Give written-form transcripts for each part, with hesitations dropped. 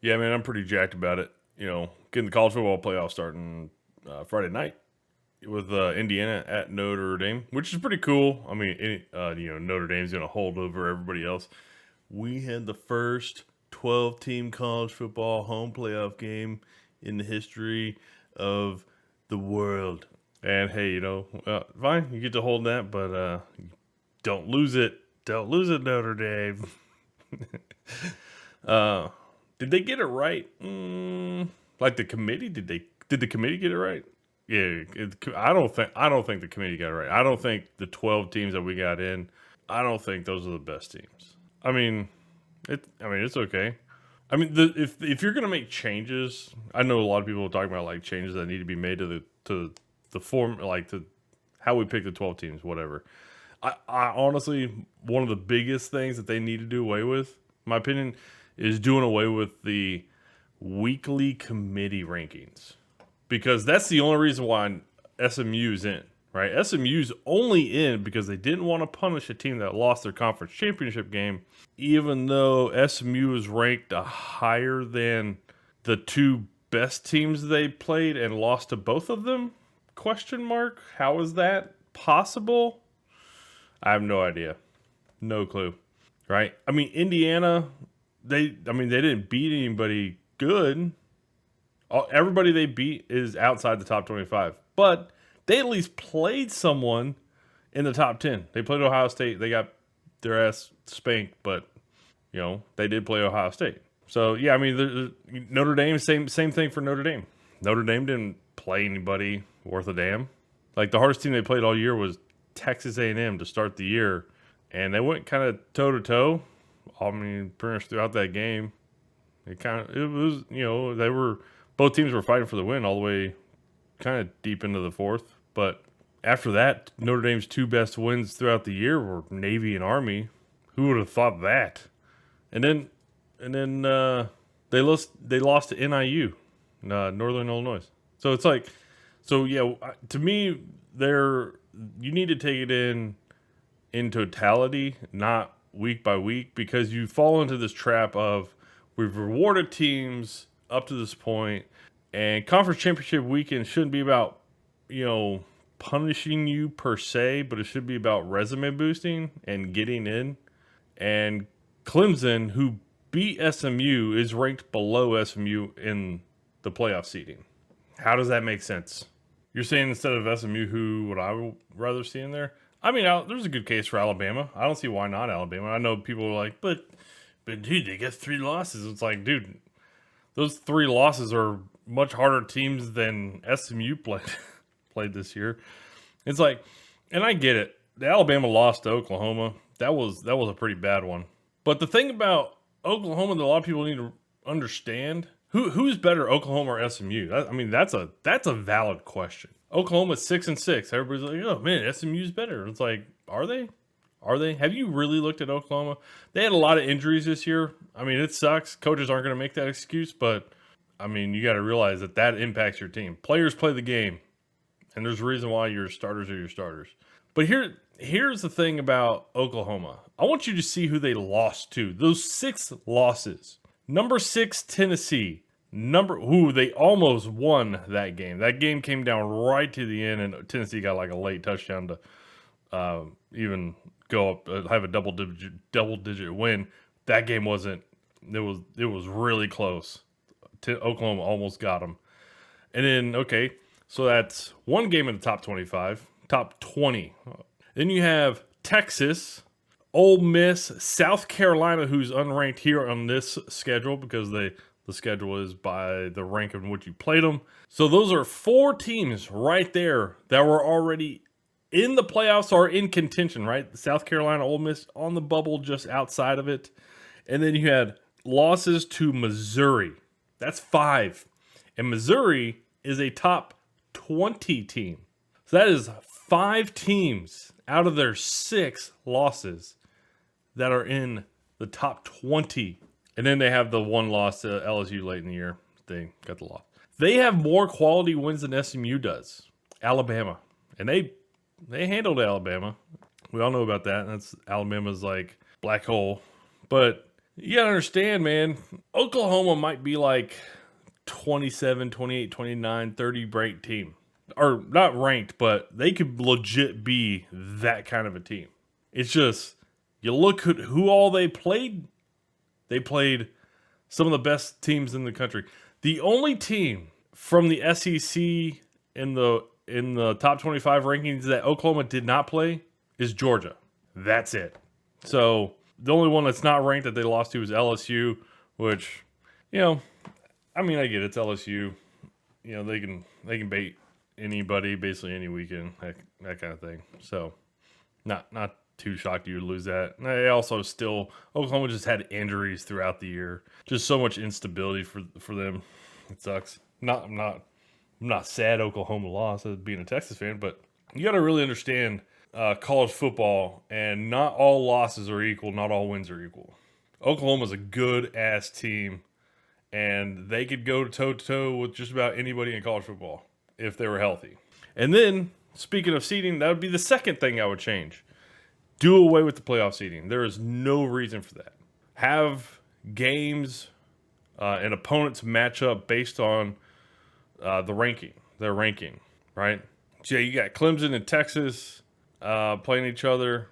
Yeah, man, I'm pretty jacked about it. Getting the college football playoff starting Friday night with Indiana at Notre Dame, which is pretty cool. I mean, Notre Dame's going to hold over everybody else. We had the first 12-team college football home playoff game in the history of the world. And hey, fine, you get to hold that, but don't lose it. Don't lose it, Notre Dame. Did they get it right? Like the committee, did the committee get it right? Yeah, I don't think the committee got it right. I don't think the 12 teams that we got in, I don't think those are the best teams. I mean, it's okay. I mean, if you're gonna make changes, I know a lot of people are talking about like changes that need to be made to the form, like to how we pick the 12 teams, whatever. I honestly, one of the biggest things that they need to do away with, in my opinion, is doing away with the weekly committee rankings, because that's the only reason why SMU's in, right? SMU's only in because they didn't want to punish a team that lost their conference championship game, even though SMU was ranked higher than the two best teams they played and lost to both of them? Question mark. How is that possible? I have no idea. No clue. Right? I mean, Indiana, they didn't beat anybody good. Everybody they beat is outside the top 25. But they at least played someone in the top 10. They played Ohio State. They got their ass spanked, but, they did play Ohio State. So, yeah, I mean, Notre Dame, same thing for Notre Dame. Notre Dame didn't play anybody worth a damn. Like, the hardest team they played all year was Texas A&M to start the year, and they went kind of toe-to-toe. I mean, pretty much throughout that game. Both teams were fighting for the win all the way kind of deep into the fourth. But after that, Notre Dame's two best wins throughout the year were Navy and Army. Who would have thought that? And then they lost to NIU, Northern Illinois. So it's like, to me, you need to take it in totality, not week by week, because you fall into this trap of we've rewarded teams up to this point, and conference championship weekend shouldn't be about punishing you per se, but it should be about resume boosting and getting in. And Clemson, who beat SMU, is ranked below SMU in the playoff seeding. How does that make sense? You're saying instead of SMU, who would I rather see in there? I mean, there's a good case for Alabama. I don't see why not Alabama. I know people are like, but dude, they get 3 losses. It's like, dude, those 3 losses are much harder teams than SMU played this year. It's like, and I get it. The Alabama loss to Oklahoma, that was a pretty bad one. But the thing about Oklahoma that a lot of people need to understand, who's better, Oklahoma or SMU? That's a valid question. Oklahoma's 6-6. Everybody's like, oh man, SMU's better. It's like, are they? Are they? Have you really looked at Oklahoma? They had a lot of injuries this year. I mean, it sucks. Coaches aren't going to make that excuse, but I mean, you got to realize that impacts your team. Players play the game, and there's a reason why your starters are your starters. But here's the thing about Oklahoma. I want you to see who they lost to. Those 6 losses. Number 6, Tennessee. They almost won that game. That game came down right to the end, and Tennessee got like a late touchdown to even go up, have a double digit win. That game wasn't. It was really close. Oklahoma almost got them. And then so that's one game in the top 25, top 20. Then you have Texas, Ole Miss, South Carolina, who's unranked here on this schedule because the schedule is by the rank in which you played them. So those are 4 teams right there that were already in the playoffs or in contention, right? South Carolina, Ole Miss on the bubble just outside of it. And then you had losses to Missouri. That's 5. And Missouri is a top 20 team. So that is 5 teams out of their 6 losses that are in the top 20. And then they have the one loss to LSU late in the year. They got the loss. They have more quality wins than SMU does. Alabama. And they handled Alabama. We all know about that. That's Alabama's like black hole. But You gotta understand, man. Oklahoma might be like 27, 28, 29, 30 ranked team. Or not ranked, but they could legit be that kind of a team. It's just, you look at who all they played. They played some of the best teams in the country. The only team from the SEC in the top 25 rankings that Oklahoma did not play is Georgia. That's it. So the only one that's not ranked that they lost to is LSU, which, you know, I mean, I get it, it's LSU. You know, they can bait anybody basically any weekend, that kind of thing. So not too shocked you would lose that. And they also still, Oklahoma just had injuries throughout the year. Just so much instability for them. It sucks. I'm not sad Oklahoma lost as being a Texas fan, but you got to really understand college football, and not all losses are equal, not all wins are equal. Oklahoma's a good ass team, and they could go toe to toe with just about anybody in college football if they were healthy. And then, speaking of seeding, that would be the second thing I would change. Do away with the playoff seeding. There is no reason for that. Have games and opponents match up based on their ranking, right? So yeah, you got Clemson and Texas playing each other,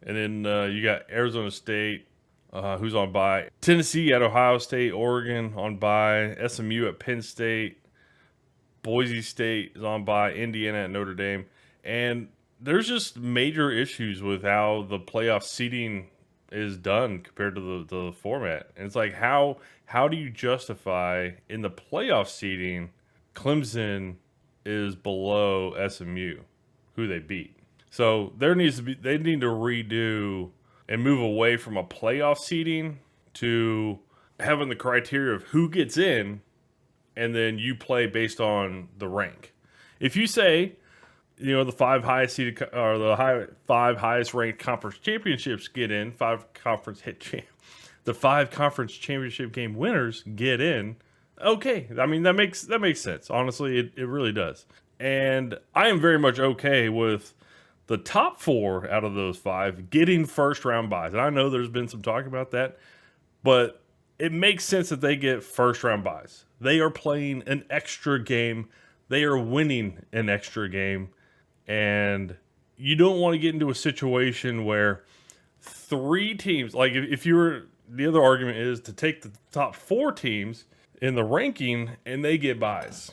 and then you got Arizona State, who's on bye. Tennessee at Ohio State, Oregon on bye, SMU at Penn State, Boise State is on bye, Indiana at Notre Dame, and there's just major issues with how the playoff seeding is done compared to the format. And it's like, how do you justify in the playoff seeding Clemson is below SMU, who they beat? So they need to redo and move away from a playoff seeding to having the criteria of who gets in, and then you play based on the rank. If you say, you know, the five highest ranked conference championships get in, the 5 conference championship game winners get in. Okay, I mean that makes sense. Honestly, it really does. And I am very much okay with the top 4 out of those 5 getting first round buys. And I know there's been some talk about that, but it makes sense that they get first round buys. They are playing an extra game. They are winning an extra game. And you don't want to get into a situation where 3 teams, like if you were, the other argument is to take the top 4 teams in the ranking and they get buys.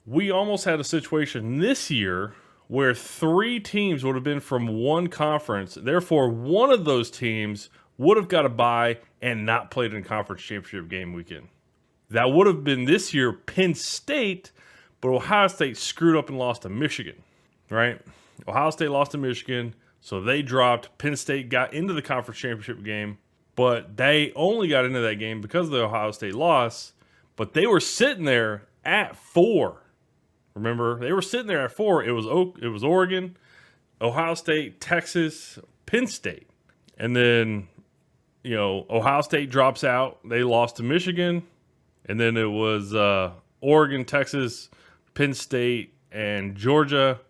We almost had a situation this year where 3 teams would have been from one conference. Therefore, one of those teams would have got a bye and not played in conference championship game weekend. That would have been this year Penn State, but Ohio State screwed up and lost to Michigan, right? Ohio State lost to Michigan, so they dropped. Penn State got into the conference championship game, but they only got into that game because of the Ohio State loss, but they were sitting there at 4. Remember, they were sitting there at 4. It was Oregon, Ohio State, Texas, Penn State. And then, you know, Ohio State drops out. They lost to Michigan. And then it was Oregon, Texas, Penn State, and Georgia.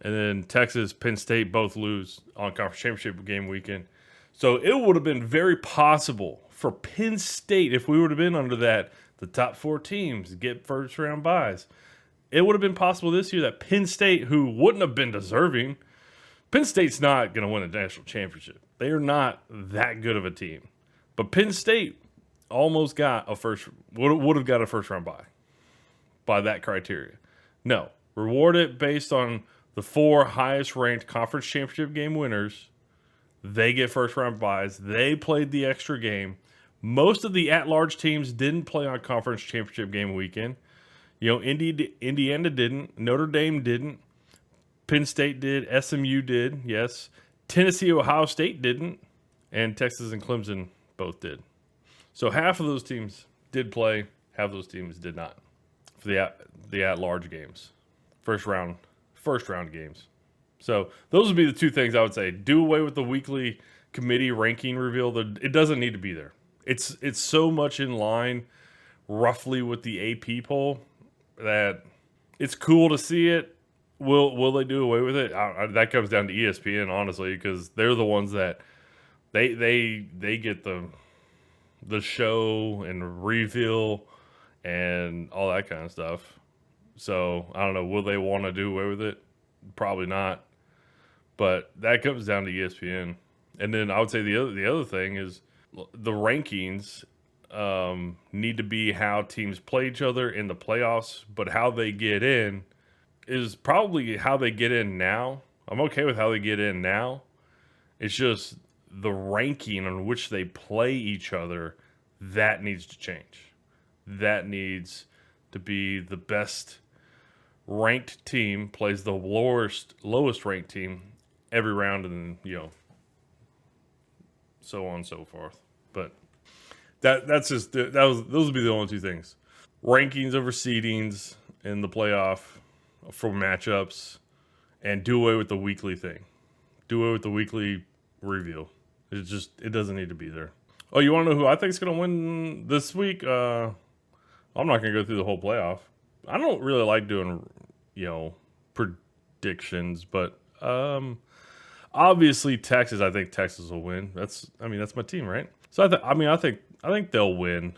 And then Texas, Penn State both lose on conference championship game weekend. So it would have been very possible for Penn State, if we would have been under that, the top 4 teams get first round buys. It would have been possible this year that Penn State, who wouldn't have been deserving, Penn State's not going to win a national championship. They are not that good of a team. But Penn State almost got would have got a first round bye by that criteria. No, reward it based on the 4 highest ranked conference championship game winners. They get first round buys. They played the extra game. Most of the at-large teams didn't play on conference championship game weekend. You know, Indiana didn't. Notre Dame didn't. Penn State did. SMU did, yes. Tennessee, Ohio State didn't. And Texas and Clemson both did. So half of those teams did play. Half of those teams did not for the at-large games. First round games. So those would be the 2 things I would say. Do away with the weekly committee ranking reveal. It doesn't need to be there. It's so much in line roughly with the AP poll that it's cool to see it. Will they do away with it? That comes down to ESPN, honestly, because they're the ones that they get the the show and reveal and all that kind of stuff. So I don't know. Will they want to do away with it? Probably not. But that comes down to ESPN. And then I would say the other thing is the rankings need to be how teams play each other in the playoffs, but how they get in is probably how they get in now. I'm okay with how they get in now. It's just the ranking on which they play each other that needs to change. That needs to be the best ranked team plays the lowest ranked team every round, and so on and so forth. But that's just those would be the only two things: rankings over seedings in the playoff for matchups, and do away with the weekly thing. Do away with the weekly reveal. It doesn't need to be there. Oh, you want to know who I think is going to win this week? I'm not going to go through the whole playoff. I don't really like doing, predictions, but obviously Texas. I think Texas will win. That's my team, right? So I think they'll win.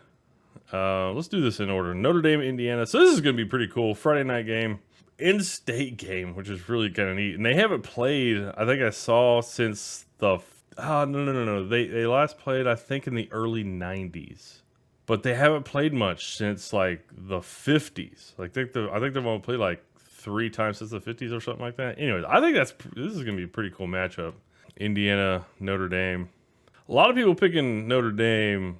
Let's do this in order. Notre Dame, Indiana. So this is going to be pretty cool. Friday night game, in-state game, which is really kind of neat. And they haven't played. I think I saw since the. No. They last played, I think, in the early '90s. But they haven't played much since like the 50s. I think they've only played like 3 times since the 50s or something like that. Anyways, I think this is going to be a pretty cool matchup. Indiana, Notre Dame. A lot of people picking Notre Dame.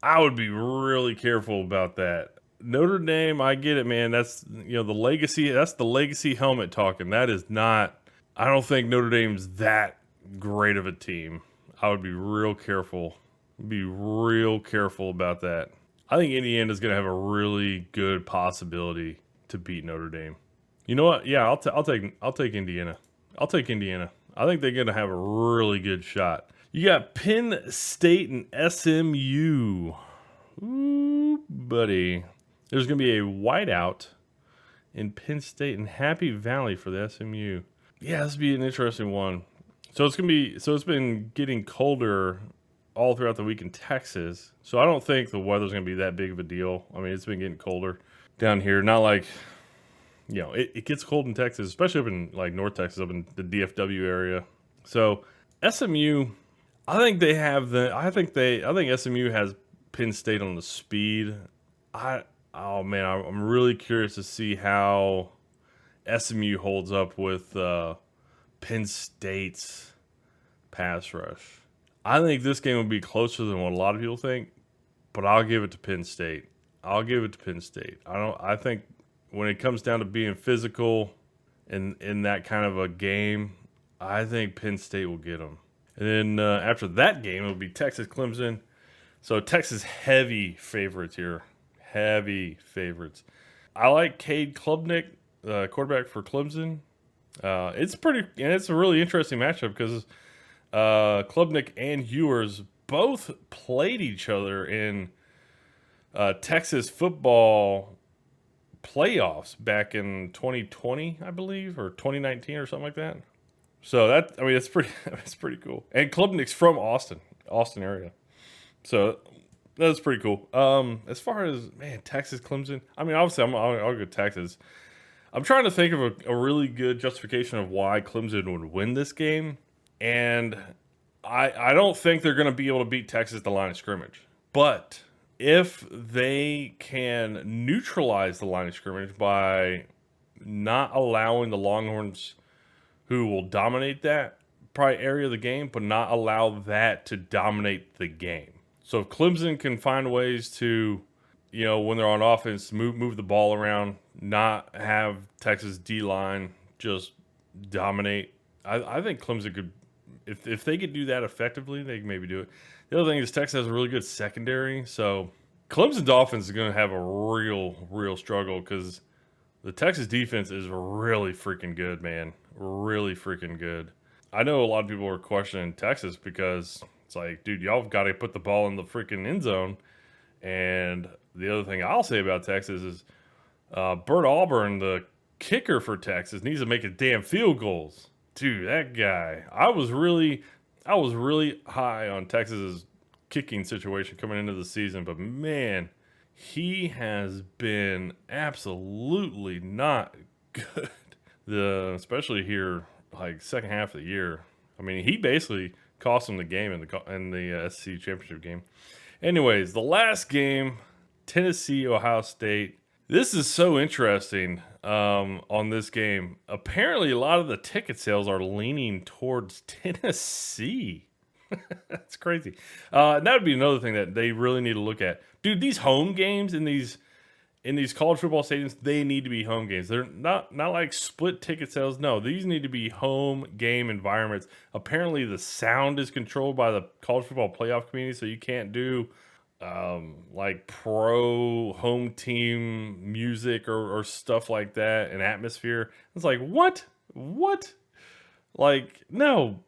I would be really careful about that. Notre Dame, I get it, man. That's the legacy. That's the legacy helmet talking. That is not. I don't think Notre Dame's that great of a team. I would be real careful. Be real careful about that. I think Indiana's going to have a really good possibility to beat Notre Dame. You know what? Yeah, I'll take Indiana. I'll take Indiana. I think they're going to have a really good shot. You got Penn State and SMU. Ooh, buddy. There's going to be a whiteout in Penn State and Happy Valley for the SMU. Yeah, this will be an interesting one. So it's been getting colder all throughout the week in Texas. So I don't think the weather's going to be that big of a deal. I mean, it's been getting colder down here. Not like, it gets cold in Texas, especially up in like North Texas, up in the DFW area. So SMU, I think SMU has Penn State on the speed. I'm really curious to see how SMU holds up with Penn State's pass rush. I think this game will be closer than what a lot of people think, but I'll give it to Penn State. I think when it comes down to being physical in that kind of a game, I think Penn State will get them. And then after that game, it'll be Texas Clemson. So Texas heavy favorites here. Heavy favorites. I like Cade Klubnik, quarterback for Clemson. It's a really interesting matchup because Klubnik and Ewers both played each other in Texas football playoffs back in 2020, I believe, or 2019 or something like that. So it's pretty cool. And Klubnik's from Austin area. So that's pretty cool. As far as Texas Clemson, obviously I'll go Texas. I'm trying to think of a really good justification of why Clemson would win this game, and I don't think they're going to be able to beat Texas at the line of scrimmage. But if they can neutralize the line of scrimmage by not allowing the Longhorns, who will dominate that probably area of the game, but not allow that to dominate the game. So if Clemson can find ways to, when they're on offense, move the ball around, not have Texas D-line just dominate, I think Clemson could, if they could do that effectively, they can maybe do it. The other thing is Texas has a really good secondary, so Clemson's offense is going to have a real struggle because the Texas defense is really freaking good, man. Really freaking good. I know a lot of people are questioning Texas because it's like, dude, y'all have got to put the ball in the freaking end zone. And the other thing I'll say about Texas is Bert Auburn, the kicker for Texas, needs to make a damn field goals. Dude, that guy. I was really high on Texas's kicking situation coming into the season, but man, he has been absolutely not good. Especially here, like second half of the year. I mean, he basically cost him the game in the SEC championship game. Anyways, the last game, Tennessee, Ohio State. This is so interesting on this game. Apparently, a lot of the ticket sales are leaning towards Tennessee. That's crazy. That would be another thing that they really need to look at. Dude, these home games in these college football stadiums, they need to be home games. They're not like split ticket sales. No, these need to be home game environments. Apparently, the sound is controlled by the college football playoff committee, so you can't do like pro home team music or stuff like that, and atmosphere. It's like, what? Like, no,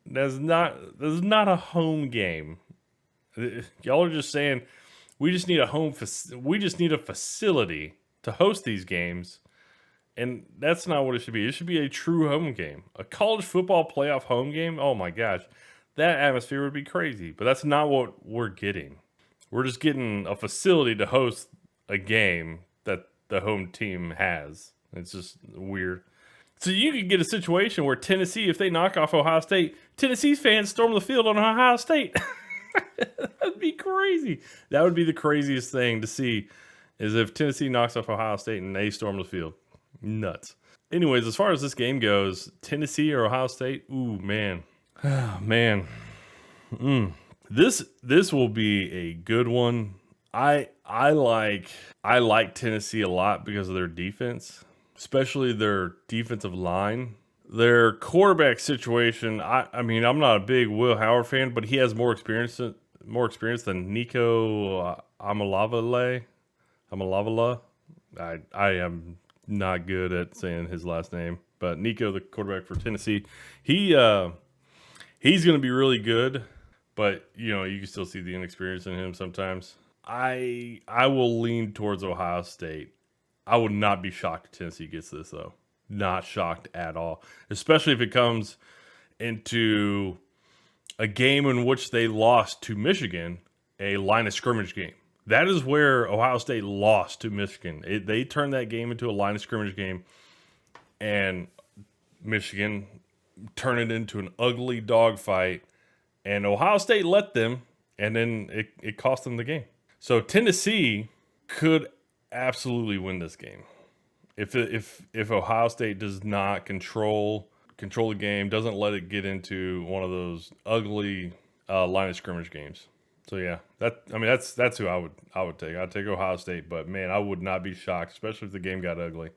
that's not a home game. Y'all are just saying we just need a facility to host these games, and that's not what it should be. It should be a true home game, a college football playoff home game. Oh my gosh, that atmosphere would be crazy. But that's not what we're getting. We're just getting a facility to host a game that the home team has. It's just weird. So you could get a situation where Tennessee, if they knock off Ohio State, Tennessee's fans storm the field on Ohio State. That'd be crazy. That would be the craziest thing to see, is if Tennessee knocks off Ohio State and they storm the field. Nuts. Anyways, as far as this game goes, Tennessee or Ohio State, ooh, man. Man. This will be a good one. I like Tennessee a lot because of their defense, especially their defensive line. Their quarterback situation, I mean, I'm not a big Will Howard fan, but he has more experience than Nico Amalavala. I am not good at saying his last name, but Nico, the quarterback for Tennessee, he's going to be really good, but you know, you can still see the inexperience in him sometimes. I will lean towards Ohio State. I would not be shocked if Tennessee gets this, though. Not shocked at all, especially if it comes into a game in which they lost to Michigan, a line of scrimmage game. That is where Ohio State lost to Michigan. They turned that game into a line of scrimmage game, and Michigan turned it into an ugly dogfight, and Ohio State let them, and then it cost them the game. So Tennessee could absolutely win this game. If Ohio State does not control the game, doesn't let it get into one of those ugly line of scrimmage games. So yeah, that's who I would take. I'd take Ohio State, but man, I would not be shocked, especially if the game got ugly.